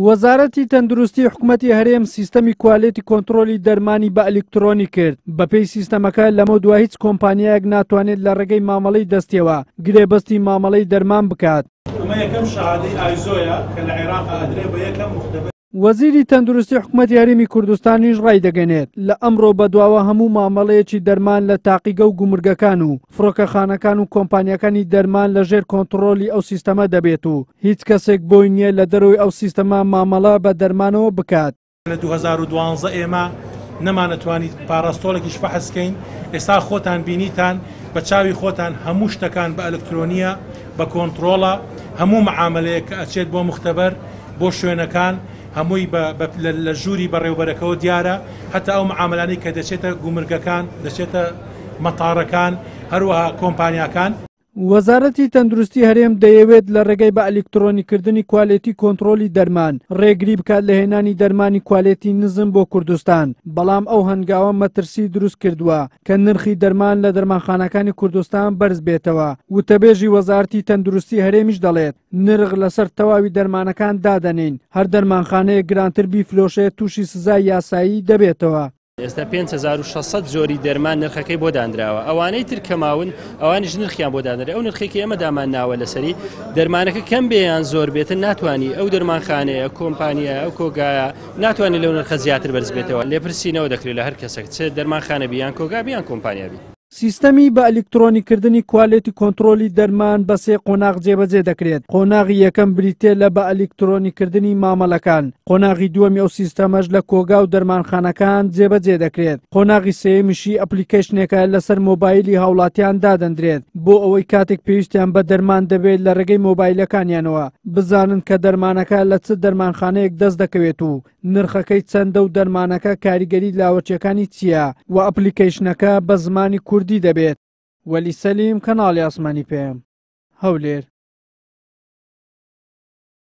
وەزارەتی تەندروستی حکوومەتی هەرێم سیستەمی کوالێتی کۆنتڕۆلی دەرمانی بە ئەلکترۆنی کرد. بەپێی سیستەمەکە لەمە دوای هیچ کۆمپانیایەک ناتوانێت لە ڕێگەی مامەڵەی دەستیەوە گرێبەستی مامەڵەی دەرمان بکات. ئەمە یەکەم شەهادەی ئایزۆیە کە لە عێراق ئەدرێ بە یەکەم مختبەر. وەزیری تەندروستی حکوومەتی هەرێمی کوردستانیش ڕای دەگەنێت لە ئەمڕۆ بەدواوە هەموو مامەڵەیەکی دەرمان لە تاقیگە و گومرگەکان و فڕۆکەخانەکان و کۆمپانیەکانی دەرمان لەژێر کۆنتڕۆلی ئەو سیستەمە دەبێت و هیچ کەسێک بۆی نییە لە دەرەوەی ئەو سیستەمە مامەڵە بە دەرمانەوە بکات. لە 2012 ئێمە نەمانەتوانیت پاراستۆڵێکیش فەحسکەین. ئێستا خۆتان بینیتان بە چاوی خۆتان هەموو شتەکان بە ئەلکترۆنیە بە کۆنتڕۆڵە هەموو معاملەیە کە ئەچێت بۆ مختبەر بۆ شوێنەکان هەمووی لە ژووری بەڕێوبەرەکەەوە دیارە هەتا ئەو معاملانەی کە دەچێتە گومرگەکان دەچێتە مەتاڕەکان هەروەها کۆمپانیاکان. وەزارەتی تەندروستی هەرێم دەیەوێت لە ڕێگەی بە ئەلکترۆنیکردنی کوالێتی کۆنتڕۆلی دەرمان ڕێگری بکات لە هێنانی دەرمانی کوالێتی نزم بۆ کوردستان. بەڵام ئەو هەنگاوە مەترسی دروست کردووە کە نرخی دەرمان لە دەرمانخانەکانی کوردستان بەرز بێتەوە. وتەبێژی وەزارەتی تەندروستی هەرێمیش دەڵێت نرخ لەسەر تەواوی دەرمانەکان دادەنین هەر دەرمانخانەیە گرانتر بیفلۆشێت تووشی سزای یاسایی دەبێتەوە. ئێستا 5600 زۆری دەرمان نرخەکەی بۆ دانراوە ئەوانەی تر کەماون ئەوانیش نرخیان بۆ دانرێ ئەو نرخێکی ئێمە دامان ناوە لەسەری دەرمانەکە کەم بێیان زۆر بێتن ناتوانانی ئەو دەرمانخانەیە کۆمپانیە ئەو کۆگایە ناتوانێت لەو نرخە زیاتر بەرز بێتەوە لێپرسینەوە دەکرێت لە هەر کەسێک چێت دەرمانخانە بیان کۆگا بیان کۆمپانیابی. سیستەمی بە ئەلکترۆنیکردنی کوالێتی کۆنتڕۆلی دەرمان بە سێ قۆناغ جێبەجێ دەکرێت. قۆناغی یەکەم بریتێ لە بە ئەلکترۆنیکردنی مامەڵەکان. قۆناغی دووەمی ئەو سیستەمەش لە کۆگا و دەرمانخانەکان جێبەجێ دەکرێت. قۆناغی سێمیشی ئەپلیکیشنێکە لەسەر مۆبایلی هاوڵاتیان دادەندرێت بۆ ئەوەی کاتێک پێویستیان بە دەرمان دەبێت لە ڕێگەی مۆبایلەکانیانەوە بزانن کە دەرمانەکە لە چ دەرمانخانەیەک دەست دەکەوێت و نرخەکەی چەندە و دەرمانەکە کاریگەری لاوەچیەکانی چییە و ئەپلیکیشنەکە بە زمانی کوردی دەبێت. وەلی سەلیم کەناڵی ئاسمانی پێم هەولێر.